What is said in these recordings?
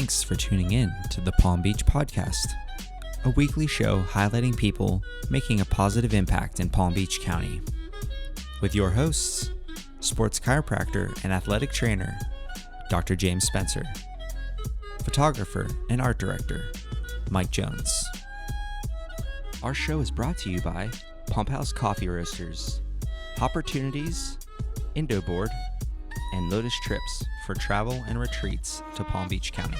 Thanks for tuning in to the Palm Beach Podcast, a weekly show highlighting people making a positive impact in Palm Beach County. With your hosts, sports chiropractor and athletic trainer, Dr. James Spencer, photographer and art director, Mike Jones. Our show is brought to you by Pump House Coffee Roasters, Hopportunities, Indo Board, and Lotus Trips for travel and retreats to Palm Beach County.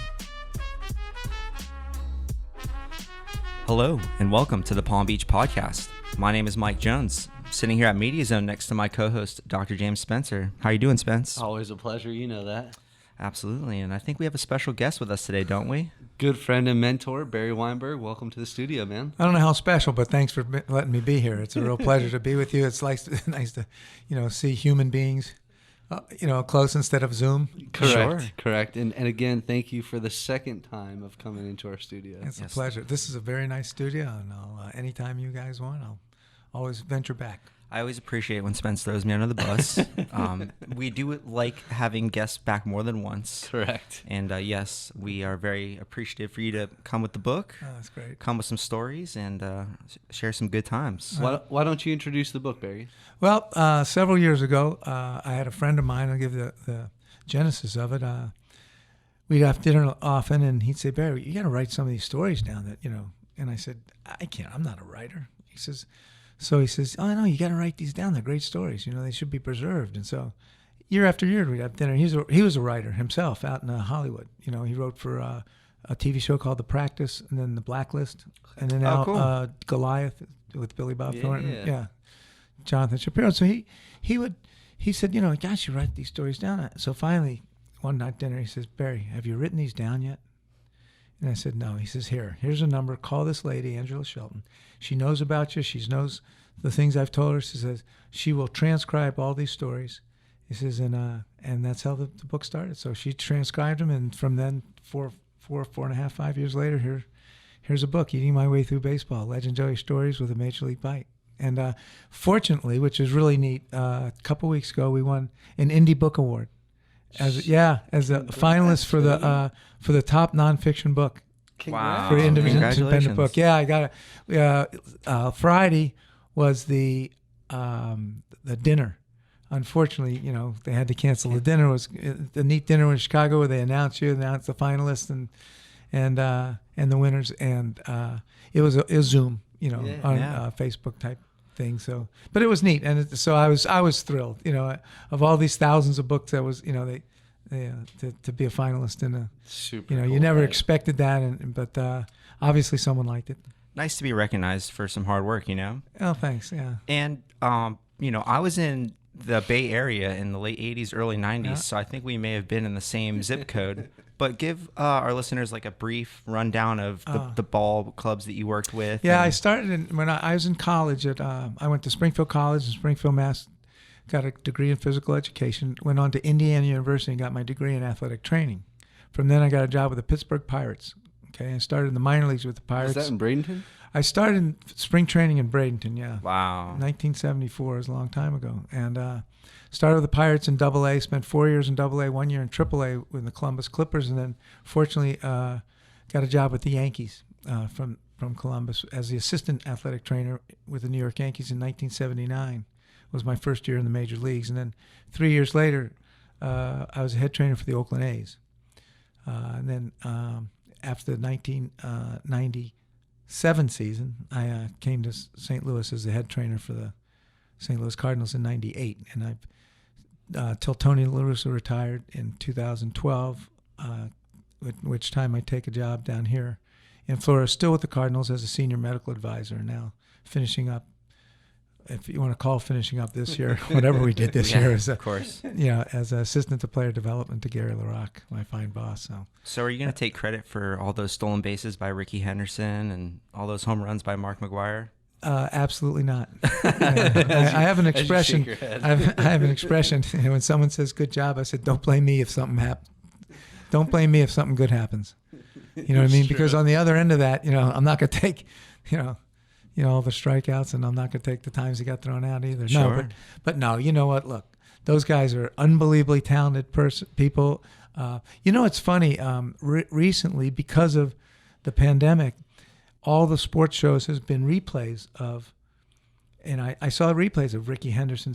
Hello, and welcome to the Palm Beach Podcast. My name is Mike Jones, sitting here at Media Zone next to my co-host, Dr. James Spencer. How are you doing, Spence? Always a pleasure, you know that. Absolutely, and I think we have a special guest with us today, don't we? Good friend and mentor, Barry Weinberg. Welcome to the studio, man. I don't know how special, but thanks for letting me be here. It's a real pleasure to be with you. It's nice to see human beings, close instead of Zoom. Correct. And again, thank you for the second time of coming into our studio. It's a pleasure. This is a very nice studio, and anytime you guys want, I'll always venture back. I always appreciate when Spence throws me under the bus. We do like having guests back more than once. Correct. And yes, we are very appreciative for you to come with the book. Oh, that's great. Come with some stories and share some good times. Why don't you introduce the book, Barry? Well, several years ago, I had a friend of mine. I'll give the genesis of it. We'd have dinner often, and he'd say, "Barry, you got to write some of these stories down that, And I said, "I can't. I'm not a writer." He says, "Oh, no, you got to write these down. They're great stories. They should be preserved." And so year after year, we'd have dinner. He was a writer himself out in Hollywood. He wrote for a TV show called The Practice, and then The Blacklist, and then now Goliath with Billy Bob Thornton. Yeah. Jonathan Shapiro. So he said, "Gosh, you write these stories down." So finally, one night dinner, he says, "Barry, have you written these down yet?" And I said, "No." He says, here's a number. Call this lady, Angela Shelton. She knows about you. She knows the things I've told her. She says she will transcribe all these stories. He says, and that's how the book started. So she transcribed them, and from then, 5 years later, here's a book, Eating My Way Through Baseball, Legendary Stories with a Major League Bite. And fortunately, which is really neat, a couple weeks ago, we won an Indie Book Award as a finalist for the top nonfiction book. Wow! For independent book. Yeah, I got it. Friday was the dinner. Unfortunately, they had to cancel the dinner. It was the neat dinner in Chicago where they announced the finalists and the winners, and it was Zoom, on Facebook type thing. So, but it was neat, and so I was thrilled. Of all these thousands of books, that was to be a finalist in a super. You never expected that, but obviously someone liked it. Nice to be recognized for some hard work, Oh, thanks. Yeah. And I was in the Bay Area in the late 80s, early 90s, so I think we may have been in the same zip code. But give our listeners like a brief rundown of the ball clubs that you worked with. Yeah, I started when I was in college. I went to Springfield College in Springfield, Mass. Got a degree in physical education. Went on to Indiana University and got my degree in athletic training. From then, I got a job with the Pittsburgh Pirates. Okay, I started in the minor leagues with the Pirates. Was that in Bradenton? I started in spring training in Bradenton. Yeah. Wow. 1974 is a long time ago, and started with the Pirates in AA. Spent 4 years in AA, 1 year in AAA with the Columbus Clippers, and then fortunately got a job with the Yankees from Columbus as the assistant athletic trainer with the New York Yankees in 1979. Was my first year in the major leagues, and then 3 years later, I was a head trainer for the Oakland A's. And then after the 1997 season, I came to St. Louis as the head trainer for the St. Louis Cardinals in '98, and I've till Tony La Russa retired in 2012, at which time I take a job down here in Florida, still with the Cardinals as a senior medical advisor, and now finishing up. If you want to call finishing up this year, whatever we did this year, of course, as an assistant to player development to Gary LaRocque, my fine boss. So are you going to take credit for all those stolen bases by Ricky Henderson and all those home runs by Mark McGwire? Absolutely not. I have an expression. I have an expression. When someone says "good job," I said, "Don't blame me if something happens. Don't blame me if something good happens." You know what I mean? Because on the other end of that, I'm not going to take, all the strikeouts, and I'm not going to take the times he got thrown out either. Sure. No, but no, you know what? Look, those guys are unbelievably talented people. It's funny. Recently, because of the pandemic, all the sports shows has been replays of, and I saw replays of Ricky Henderson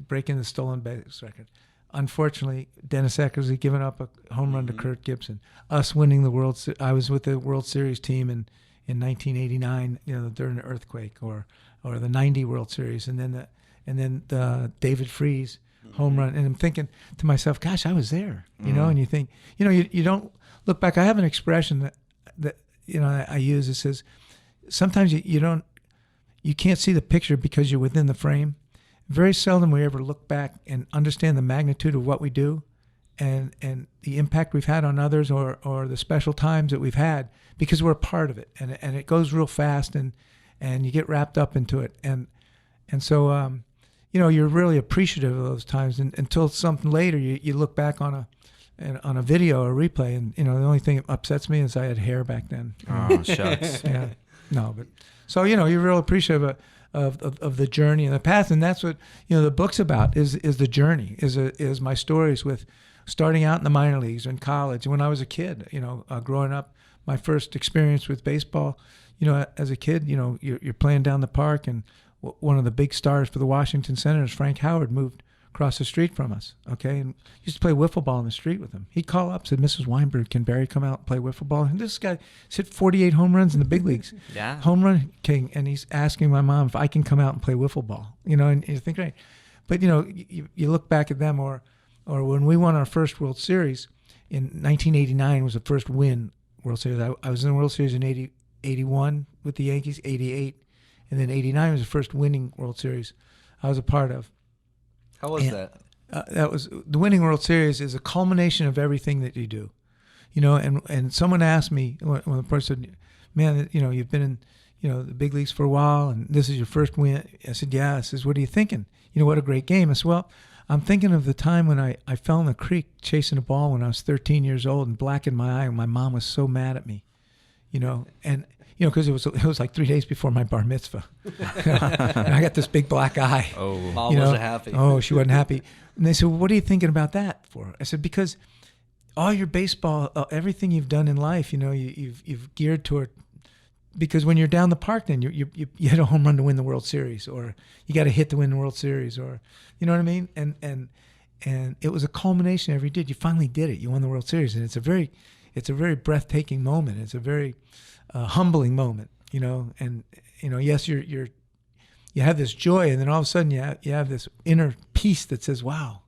breaking the stolen base record. Unfortunately, Dennis Eckersley had given up a home run to Kurt Gibson. Us winning the I was with the World Series team in 1989, during the earthquake, or the '90 World Series, and then the David Freese home run. And I'm thinking to myself, gosh, I was there, and you think, you don't look back. I have an expression that I use. It says, sometimes you can't see the picture because you're within the frame. Very seldom we ever look back and understand the magnitude of what we do and the impact we've had on others or the special times that we've had because we're a part of it. And it goes real fast and you get wrapped up into it. And so, you're really appreciative of those times until something later you look back on a video or replay, and the only thing that upsets me is I had hair back then. Oh, shucks. Yeah. No, but so you're real appreciative of the journey and the path, and that's what the book's about is the journey, is my stories with starting out in the minor leagues in college. When I was a kid, growing up, my first experience with baseball, as a kid, you're playing down the park, and one of the big stars for the Washington Senators, Frank Howard, moved across the street from us, okay, and used to play wiffle ball in the street with him. He'd call up, said, Mrs. Weinberg, can Barry come out and play wiffle ball? And this guy hit 48 home runs in the big leagues. Yeah. Home run king, and he's asking my mom if I can come out and play wiffle ball, and you think, right. But, you look back at them, or when we won our first World Series in 1989 was the first World Series. I was in the World Series in 81 with the Yankees, 88, and then 89 was the first winning World Series I was a part of. How was that? That was the winning World Series is a culmination of everything that you do, and someone asked me when the person said, man, you've been in, the big leagues for a while and this is your first win. I said, yeah. I says, what are you thinking? What a great game. I said, well, I'm thinking of the time when I fell in the creek chasing a ball when I was 13 years old and black in my eye, and my mom was so mad at me, and because it was like 3 days before my bar mitzvah. And I got this big black eye. Oh, Mom wasn't happy. Oh, she wasn't happy. And they said, well, what are you thinking about that for? I said, because all your baseball, everything you've done in life, you've geared toward, because when you're down the park, then you hit a home run to win the World Series, or you got to hit to win the World Series, or you know what I mean? And it was a culmination of every did. You finally did it. You won the World Series, and it's a very breathtaking moment. It's a very humbling moment, and yes, you have this joy, and then all of a sudden you have this inner peace that says, wow,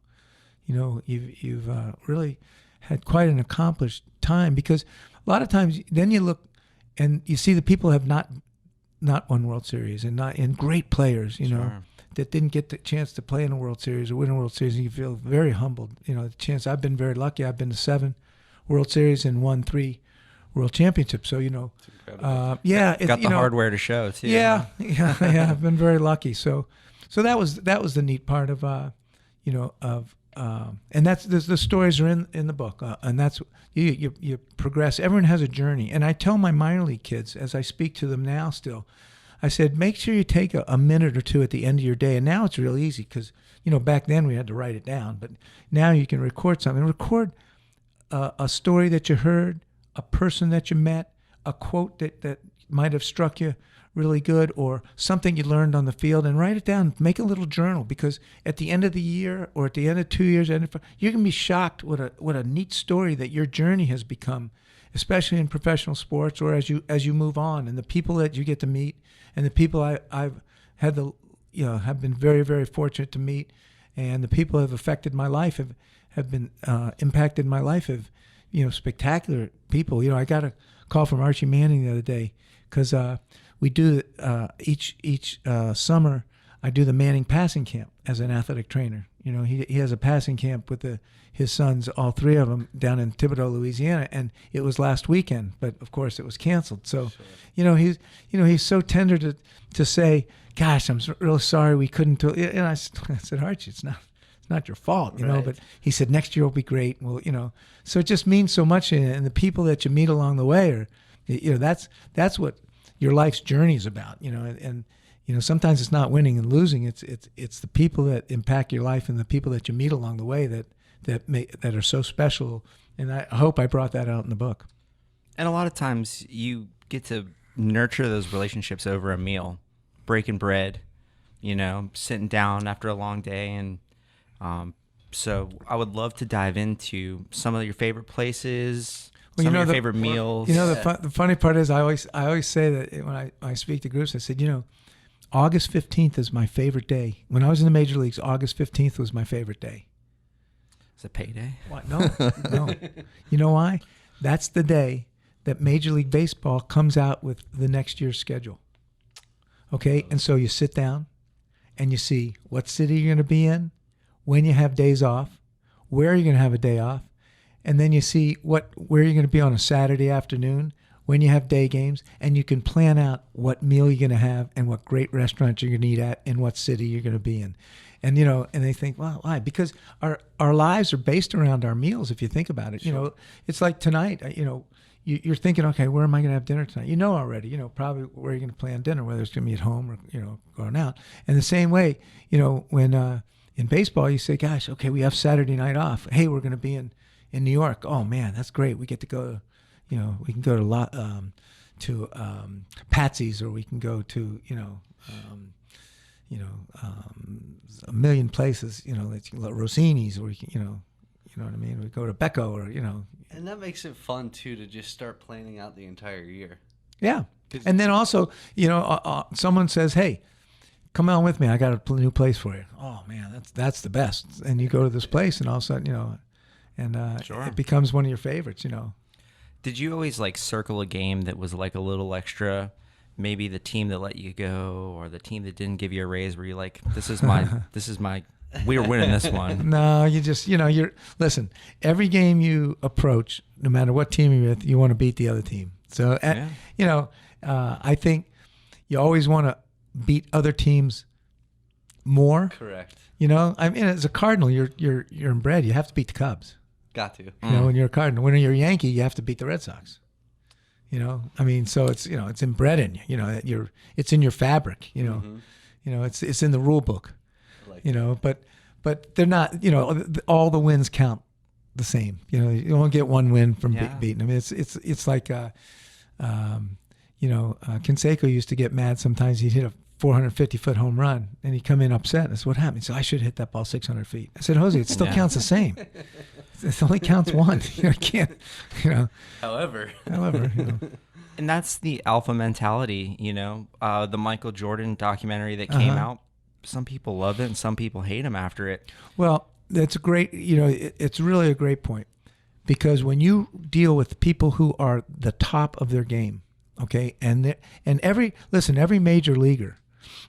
you've really had quite an accomplished time, because a lot of times then you look and you see the people have not won World Series and great players, Sure. that didn't get the chance to play in a World Series or win a World Series, and you feel very humbled. The chance, I've been very lucky. I've been to 7 World Series and won 3 World Championships. So, Incredible. Got the hardware to show too. Yeah. I've been very lucky. So that was the neat part of, and that's the stories are in the book, and that's you progress. Everyone has a journey, and I tell my minor league kids as I speak to them now. Still, I said, make sure you take a minute or two at the end of your day. And now it's real easy because back then we had to write it down, but now you can record something. Record a story that you heard, a person that you met, a quote that might have struck you really good, or something you learned on the field, and write it down. Make a little journal, because at the end of the year or at the end of 2 years, you're going to be shocked what a neat story that your journey has become, especially in professional sports, or as you move on, and the people that you get to meet, and the people I've had have been very, very fortunate to meet, and the people who have affected my life have been impacted my life have spectacular people. I got a call from Archie Manning the other day, because we do each summer. I do the Manning passing camp as an athletic trainer. He has a passing camp with his sons, all 3 of them, down in Thibodaux, Louisiana, and it was last weekend, but of course it was canceled. So, sure. He's so tender to say, "Gosh, I'm really sorry we couldn't do it." And I said, Archie, it's not your fault, Right. But he said, next year will be great. Well, so it just means so much, and the people that you meet along the way are, that's what your life's journey is about, and sometimes it's not winning and losing. It's the people that impact your life and the people that you meet along the way that are so special. And I hope I brought that out in the book. And a lot of times you get to nurture those relationships over a meal, breaking bread, sitting down after a long day. And so I would love to dive into some of your favorite places, some of your favorite meals. The funny part is I always say that when I speak to groups, I said, August 15th is my favorite day. When I was in the major leagues, August 15th was my favorite day. Is it payday? What? No. You know why? That's the day that Major League Baseball comes out with the next year's schedule. Okay? And so you sit down and you see what city you're going to be in, when you have days off, where you're going to have a day off, and then you see where you're going to be on a Saturday afternoon, when you have day games, and you can plan out what meal you're going to have and what great restaurant you're going to eat at and what city you're going to be in. And and they think, well, why? Because our lives are based around our meals. If you think about it, Sure. It's like tonight. You're thinking, okay, where am I going to have dinner tonight? You know already. Probably where you're going to plan dinner, whether it's going to be at home or going out. And the same way, when in baseball you say, gosh, okay, we have Saturday night off. Hey, we're going to be in New York. Oh man, that's great. We get to go. We can go to Patsy's, or we can go to a million places, like Rossini's, or you know what I mean? We go to Becco, or And that makes it fun too to just start planning out the entire year. Yeah. And then also, someone says, "Hey, come on with me. I got a new place for you." Oh man, that's the best. And you go to this place, and all of a sudden, Sure. it becomes one of your favorites. Did you always circle a game that was like a little extra? Maybe the team that let you go, or the team that didn't give you a raise, where you're like, this is my, we were winning this one. No, you just, listen, every game you approach, no matter what team you're with, you want to beat the other team. So, I think you always want to beat other teams more. Correct. As a Cardinal, you're inbred. You have to beat the Cubs. Got to. When you're a Cardinal. When you're a Yankee, you have to beat the Red Sox. So it's it's inbred in you. It's in your fabric. It's in the rule book. But they're not. All the wins count the same. You only get one win from beating. I mean, it's like Canseco used to get mad sometimes. He'd hit a 450-foot home run, and he'd come in upset. I said, "What happened?" He said, "I should hit that ball 600 feet." I said, "Jose, it still counts the same. It only counts one. You can't. However. And that's the alpha mentality. The Michael Jordan documentary that came out. Some people love it, and some people hate him after it. Well, that's a great. It's really a great point, because when you deal with people who are the top of their game, okay, and every major leaguer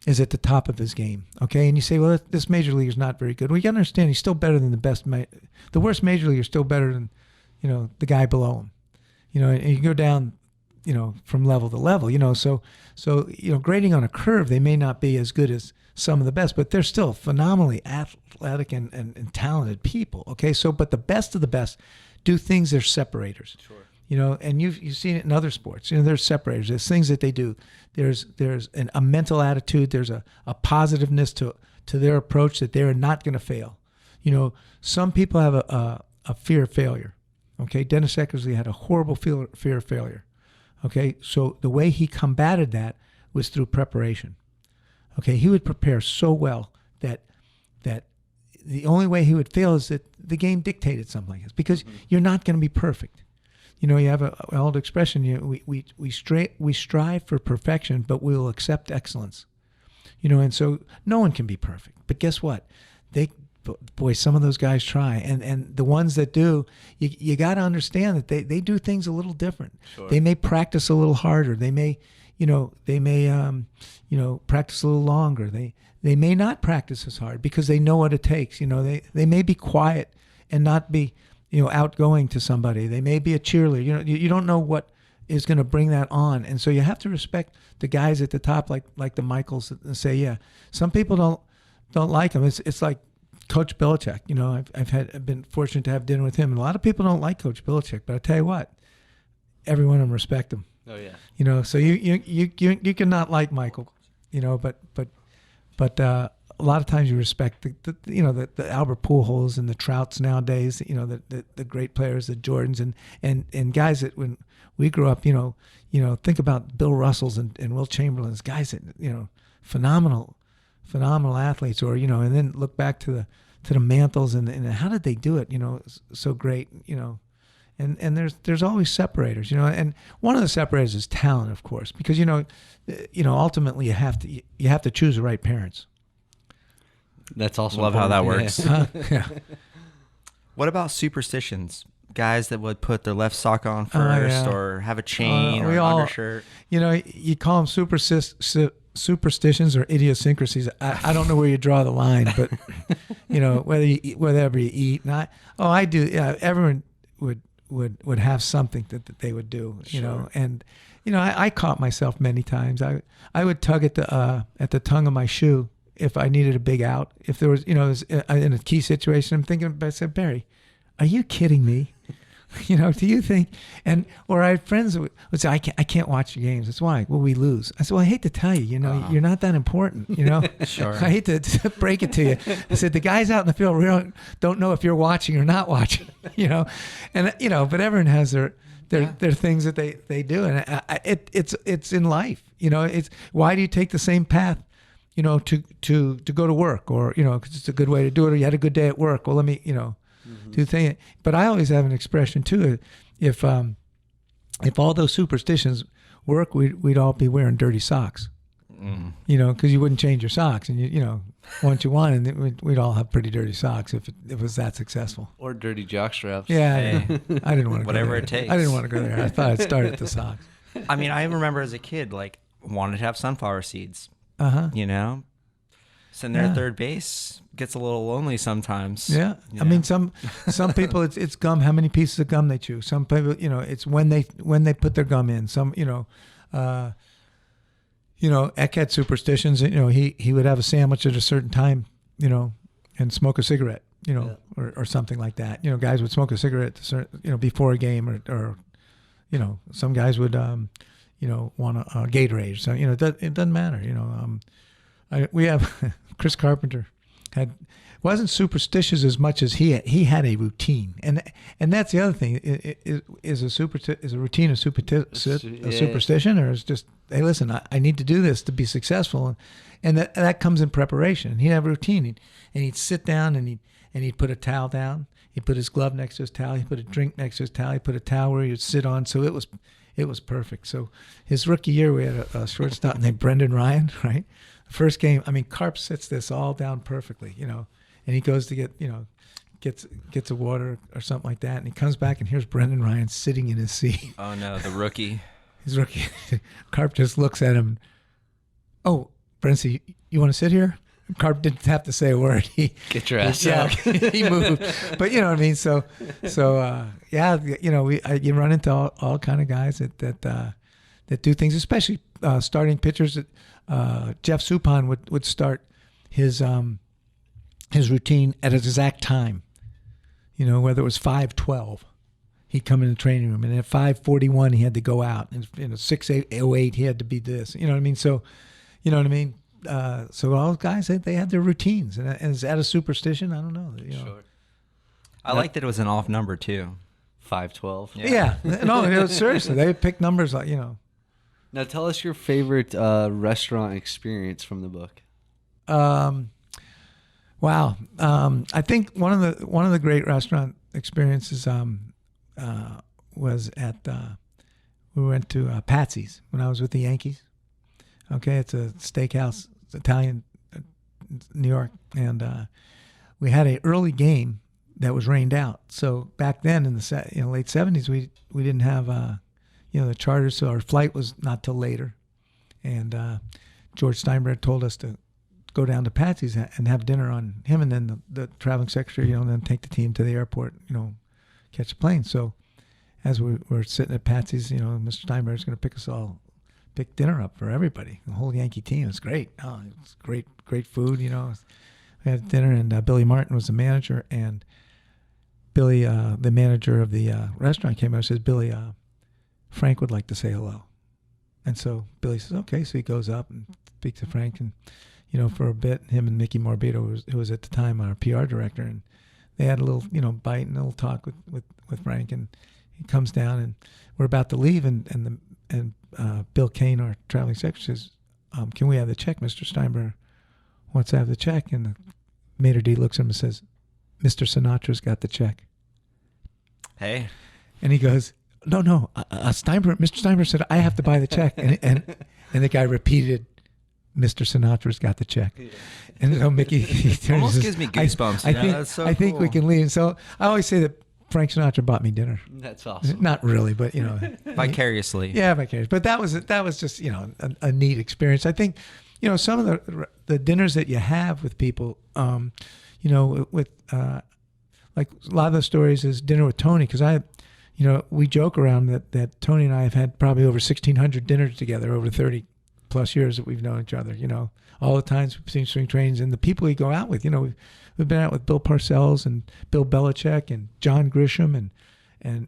is at the top of his game, okay? And you say, well, this major leaguer is not very good. Well, you got to understand, he's still better than the best. The worst major leaguer is still better than, the guy below him. And you go down, from level to level. So grading on a curve, they may not be as good as some of the best, but they're still phenomenally athletic and talented people, okay? So, but the best of the best do things that are separators. Sure. And you've seen it in other sports. There's separators. There's things that they do. There's a mental attitude. There's a positiveness to their approach that they're not going to fail. Some people have a fear of failure. Okay, Dennis Eckersley had a horrible fear of failure. Okay, so the way he combated that was through preparation. Okay, he would prepare so well that the only way he would fail is that the game dictated something like this, because you're not going to be perfect. You have an old expression, we strive for perfection, but we will accept excellence. And so no one can be perfect. But guess what? Some of those guys try. And the ones that do, you got to understand that they do things a little different. Sure. They may practice a little harder. They may practice a little longer. They may not practice as hard because they know what it takes. They may be quiet and not be outgoing to somebody. They may be a cheerleader. You don't know what is going to bring that on. And so you have to respect the guys at the top, like the Michaels, and say, yeah, some people don't like him. It's like Coach Belichick. I've been fortunate to have dinner with him, and a lot of people don't like Coach Belichick, but I tell you what, every one of them respect him. Oh yeah. So you cannot like Michael, but a a lot of times you respect the Albert Pujols and the Trouts nowadays, the great players, the Jordans and guys that when we grew up, think about Bill Russells and Will Chamberlain's, guys that, phenomenal athletes, or, and then look back to the Mantles and how did they do it, so great, and there's always separators, and one of the separators is talent, of course, because, ultimately you have to choose the right parents. That's also love important. how that works. Yeah. What about superstitions? Guys that would put their left sock on first, or have a chain or an undershirt. You call them superstitions or idiosyncrasies. I don't know where you draw the line, but whatever you eat. And I do. Yeah, everyone would have something that they would do. And I caught myself many times. I would tug at the tongue of my shoe if I needed a big out. If there was, it was in a key situation, I'm thinking, I said, Barry, are you kidding me? Do you think? Or I had friends that would say, I can't watch the games. That's why. Well, we lose. I said, well, I hate to tell you, you're not that important. Sure. I hate to break it to you. I said, the guys out in the field really don't know if you're watching or not watching. And but everyone has their things that they do, and it's in life. It's why do you take the same path? To go to work, or because it's a good way to do it. Or you had a good day at work. Well, let me do things. But I always have an expression too. If all those superstitions work, we'd all be wearing dirty socks. Because you wouldn't change your socks, and once you won, and we'd all have pretty dirty socks if it was that successful. Or dirty jock straps. Yeah, Hey. I didn't want to. Whatever go there. it takes. I didn't want to go there. I thought I'd start at the socks. I mean, I remember as a kid, wanted to have sunflower seeds. Sitting there at third base gets a little lonely sometimes. Yeah. I mean, some people it's gum. How many pieces of gum they chew? Some people, it's when they put their gum in. Some, Eck had superstitions. He would have a sandwich at a certain time, and smoke a cigarette, or something like that. Guys would smoke a cigarette, before a game, or some guys would, want a Gatorade. So it doesn't matter. We have Chris Carpenter wasn't superstitious as much as he had a routine, and that's the other thing. Is a routine a superstition, or is just, hey, listen, I need to do this to be successful, and that comes in preparation. He'd have a routine, and he'd sit down and he'd put a towel down. He'd put his glove next to his towel. He'd put a drink next to his towel. He'd put a towel where he'd sit on. So it was perfect. So his rookie year, we had a shortstop named Brendan Ryan, right? First game, I mean, Carp sits this all down perfectly, and he goes to gets a water or something like that, and he comes back, and here's Brendan Ryan sitting in his seat. Oh no, the rookie. His rookie. Carp just looks at him. Oh, Brendan, you want to sit here? Carp didn't have to say a word. Get your ass out. He moved. But you know what I mean. So you run into all kind of guys that do things, especially starting pitchers. Jeff Suppan would start his routine at an exact time. Whether it was 5:12, he'd come in the training room, and at 5:41 he had to go out, and 6:08 he had to be this. You know what I mean? So, you know what I mean. So all guys, they had their routines, and is that a superstition? I don't know. Sure. I like that it was an off number too. 5:12. Yeah. No, seriously, they pick numbers like Now tell us your favorite restaurant experience from the book. Wow. I think one of the great restaurant experiences was at we went to Patsy's when I was with the Yankees. Okay, it's a steakhouse, it's Italian, New York, and we had an early game that was rained out. So back then in the late 70s, we didn't have the charters, so our flight was not till later. And George Steinberg told us to go down to Patsy's and have dinner on him, and then the traveling secretary, and then take the team to the airport, catch a plane. So as we were sitting at Patsy's, Mr. Steinberg's going to pick dinner up for everybody, the whole Yankee team. It was great. Oh, it was great food, We had dinner, and Billy Martin was the manager, and Billy, the manager of the restaurant, came out and says, Billy, Frank would like to say hello. And so Billy says, okay. So he goes up and speaks to Frank, and, for a bit. Him and Mickey Morbido, who was at the time our PR director, and they had a little, bite and a little talk with Frank, and he comes down, and we're about to leave, and Bill Kane, our traveling secretary, says, "Can we have the check? Mr. Steinbrenner wants to have the check." And the maitre d' looks at him and says, "Mr. Sinatra's got the check." Hey. And he goes, "No, Mr. Steinbrenner said I have to buy the check." And the guy repeated, "Mr. Sinatra's got the check." Yeah. And so Mickey almost gives me goosebumps. That's so I think we can leave. So I always say that Frank Sinatra bought me dinner. That's awesome. Not really, but vicariously. Yeah, vicariously. But that was just a neat experience. I think some of the dinners that you have with people, with like a lot of the stories is dinner with Tony, because we joke around that Tony and I have had probably over 1,600 dinners together over 30 plus years that we've known each other. All the times we've seen swing trains, and the people we go out with. We've been out with Bill Parcells and Bill Belichick and John Grisham and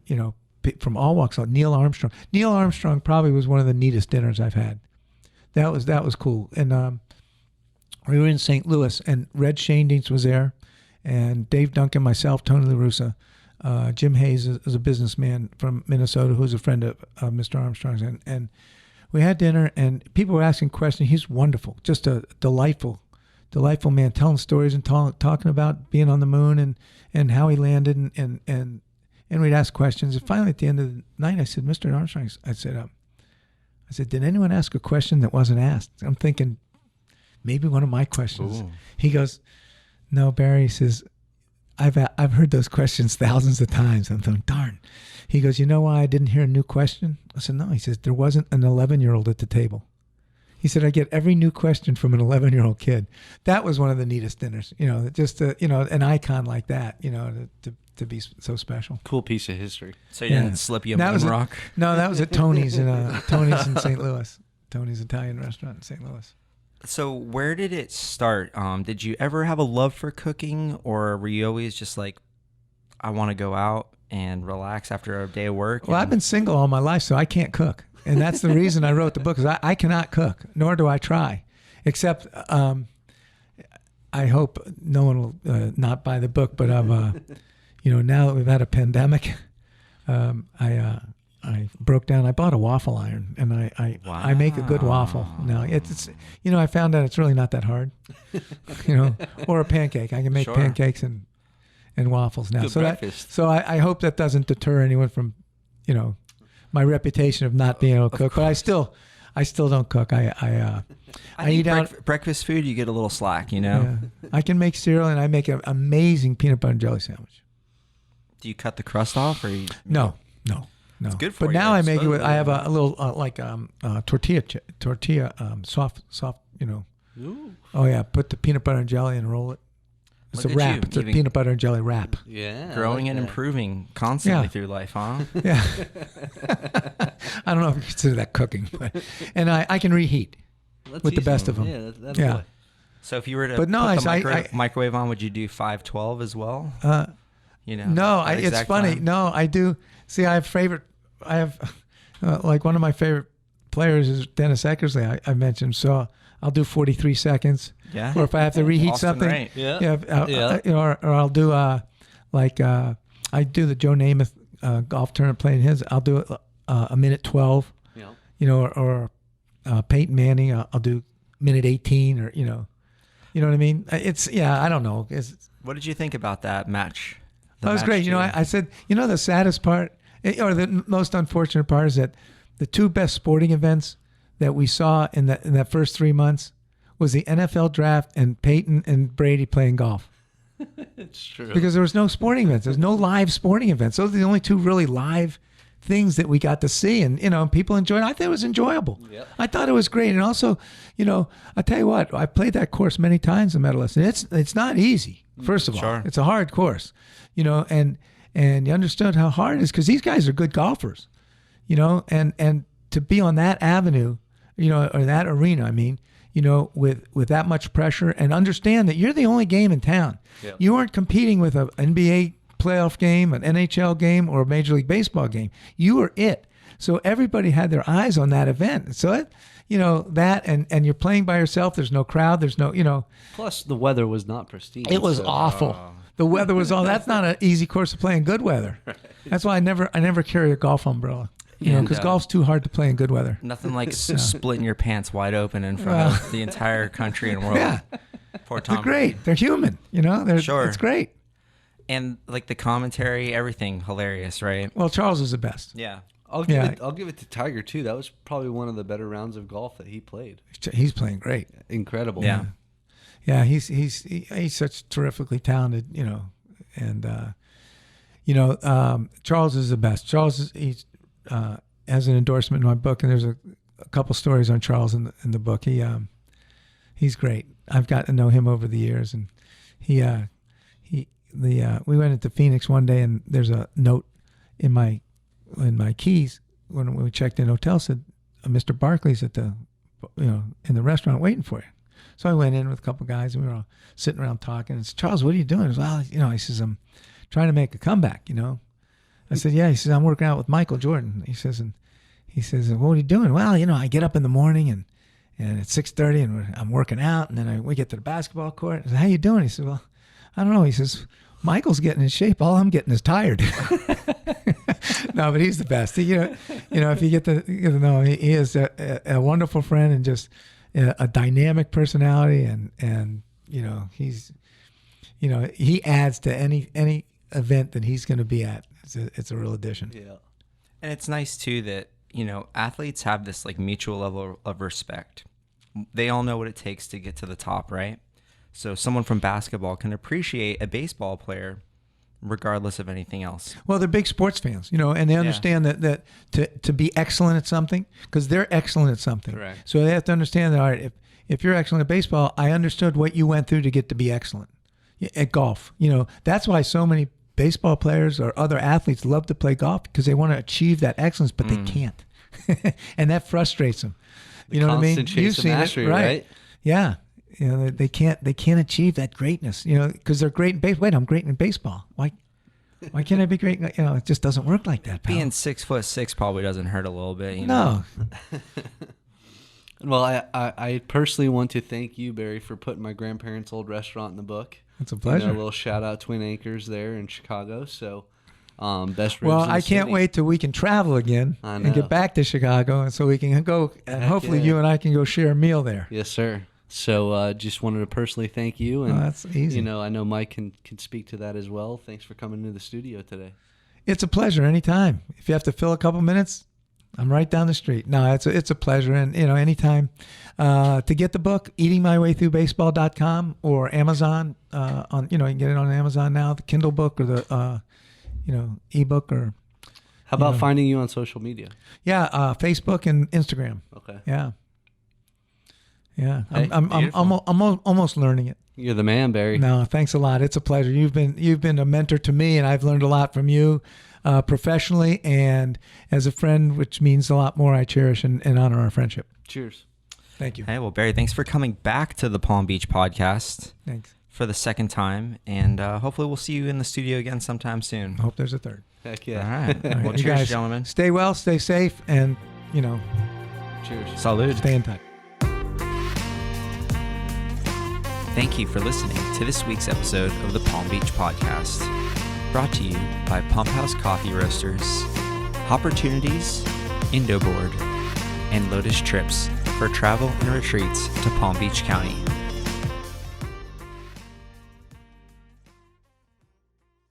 from all walks of life. Neil Armstrong. Neil Armstrong probably was one of the neatest dinners I've had. That was cool. And we were in St. Louis, and Red Schoendienst was there, and Dave Duncan, myself, Tony La Russa. Jim Hayes is a businessman from Minnesota who's a friend of Mr. Armstrong's, and we had dinner, and people were asking questions. He's wonderful, just a delightful man, telling stories and talking about being on the moon and how he landed, and we'd ask questions. And finally, at the end of the night, I said, "Mr. Armstrong," I said, "Did anyone ask a question that wasn't asked?" I'm thinking maybe one of my questions. Ooh. He goes, "No, Barry," he says, I've heard those questions thousands of times." I'm thinking, darn. He goes, "You know why I didn't hear a new question?" I said, "No." He says, "There wasn't an 11-year-old at the table." He said, "I get every new question from an 11-year-old kid." That was one of the neatest dinners, just an icon like that, to be so special. Cool piece of history. So you didn't slip you a moon rock? No, that was at Tony's Tony's in St. Louis. Tony's Italian restaurant in St. Louis. So where did it start? Did you ever have a love for cooking, or were you always just like, I want to go out and relax after a day of work? Well, I've been single all my life, so I can't cook. And that's the reason I wrote the book, because I cannot cook, nor do I try. Except I hope no one will not buy the book, but I've, now that we've had a pandemic, I broke down. I bought a waffle iron, and I make a good waffle now. It's I found out it's really not that hard, or a pancake. I can make pancakes and waffles now. Good breakfast. So I hope that doesn't deter anyone from, my reputation of not being able to cook. But I still don't cook. I eat out. Breakfast food, you get a little slack, Yeah. I can make cereal, and I make an amazing peanut butter and jelly sandwich. Do you cut the crust off, or you? No. It's good for you. But now I make it with. I have a little tortilla, soft. Ooh. Oh yeah, put the peanut butter and jelly and roll it. It's a wrap. It's a peanut butter and jelly wrap. Yeah. Growing and improving constantly through life, huh? Yeah. I don't know if you consider that cooking, and I can reheat with the best of them. Yeah. That's So if you were to put the microwave on, would you do 512 as well? No, it's funny. Time? No, I do. See, I have like one of my favorite players is Dennis Eckersley. I mentioned, so I'll do 43 seconds. Yeah. Or if I have to reheat Austin something, Ray. or I'll do I do the Joe Namath golf tournament playing his. I'll do a minute 12. Yeah. Or Peyton Manning. I'll do minute 18, or you know what I mean. I don't know. What did you think about that match? That was great. I said, the saddest part, or the most unfortunate part, is that the two best sporting events that we saw in that first 3 months was the NFL draft and Peyton and Brady playing golf. It's true. Because there was no sporting events. There's no live sporting events. Those are the only two really live things that we got to see, and people enjoyed it. I thought it was enjoyable. Yep. I thought it was great, and also, I tell you what, I played that course many times in Medalist, and it's not easy. First of all, it's a hard course, and you understood how hard it is, because these guys are good golfers, and to be on that avenue, or that arena, I mean, with that much pressure, and understand that you're the only game in town. Yep. You weren't competing with an NBA playoff game, an NHL game, or a Major League Baseball game. You were it. So everybody had their eyes on that event. So that, and you're playing by yourself. There's no crowd. There's no. Plus, the weather was not pristine. It was so- awful. The weather was all. That's not an easy course to play in good weather. That's why I never carry a golf umbrella. And, Because golf's too hard to play in good weather. Nothing like splitting your pants wide open in front of the entire country and world. Yeah, Poor Tom. they're great. They're human. Sure. It's great. And like the commentary, everything hilarious, right? Well, Charles is the best. Yeah. I'll give it to Tiger too. That was probably one of the better rounds of golf that he played. He's playing great. Incredible. Yeah. Yeah, he's such terrifically talented, and Charles is the best. Charles has an endorsement in my book, and there's a couple stories on Charles in the book. He's great. I've got to know him over the years, and we went into Phoenix one day, and there's a note in my keys when we checked in the hotel said, Mr. Barkley's at the in the restaurant waiting for you. So I went in with a couple guys, and we were all sitting around talking. And said, Charles, what are you doing? He says, well, he says, I'm trying to make a comeback, I said, yeah. He says, I'm working out with Michael Jordan. He says, well, what are you doing? Well, I get up in the morning and at 6:30 and I'm working out, and then we get to the basketball court. I said, how you doing? He said, well, I don't know. He says, Michael's getting in shape. All I'm getting is tired. No, but he's the best. If you get to know, he is a wonderful friend and just a dynamic personality, and he's he adds to any event that he's going to be at. It's a real addition. Yeah. And it's nice too that, athletes have this like mutual level of respect. They all know what it takes to get to the top, right? So someone from basketball can appreciate a baseball player regardless of anything else. Well, they're big sports fans, and they understand that to be excellent at something, because they're excellent at something. Correct. So they have to understand that, all right, if you're excellent at baseball, I understood what you went through to get to be excellent at golf. That's why so many baseball players or other athletes love to play golf, because they want to achieve that excellence, but they can't. And that frustrates them. You know what I mean? Constant chase of mastery, right? Yeah. They can't achieve that greatness, because they're great in baseball. Wait, I'm great in baseball. Why can't I be great? It just doesn't work like that, pal. Being 6'6" probably doesn't hurt a little bit, No. Well, I personally want to thank you, Barry, for putting my grandparents' old restaurant in the book. It's a pleasure. A little shout out, Twin Acres there in Chicago. So, best ribs. Well, in the I can't city. wait till we can travel again and get back to Chicago, and so we can go, and hopefully you and I can go share a meal there. Yes, sir. So just wanted to personally thank you. And, that's easy. I know Mike can speak to that as well. Thanks for coming to the studio today. It's a pleasure anytime. If you have to fill a couple minutes, I'm right down the street. No, it's a pleasure. And, anytime to get the book, eatingmywaythroughbaseball.com or Amazon you can get it on Amazon now, the Kindle book or the, ebook or. How about finding you on social media? Yeah. Facebook and Instagram. Okay. Yeah. Yeah, Hey, I'm almost learning it. You're the man, Barry. No, thanks a lot. It's a pleasure. You've been a mentor to me, and I've learned a lot from you, professionally and as a friend, which means a lot more. I cherish and honor our friendship. Cheers. Thank you. Hey, well, Barry, thanks for coming back to the Palm Beach podcast. Thanks. For the second time, and hopefully we'll see you in the studio again sometime soon. I hope there's a third. Heck All yeah. right. Well, You cheers, guys gentlemen. Stay well, stay safe, and Cheers. Salud. stay in touch. Thank you for listening to this week's episode of the Palm Beach Podcast, brought to you by Pump House Coffee Roasters, Hopportunities, Indo, and Lotus Trips for travel and retreats to Palm Beach County.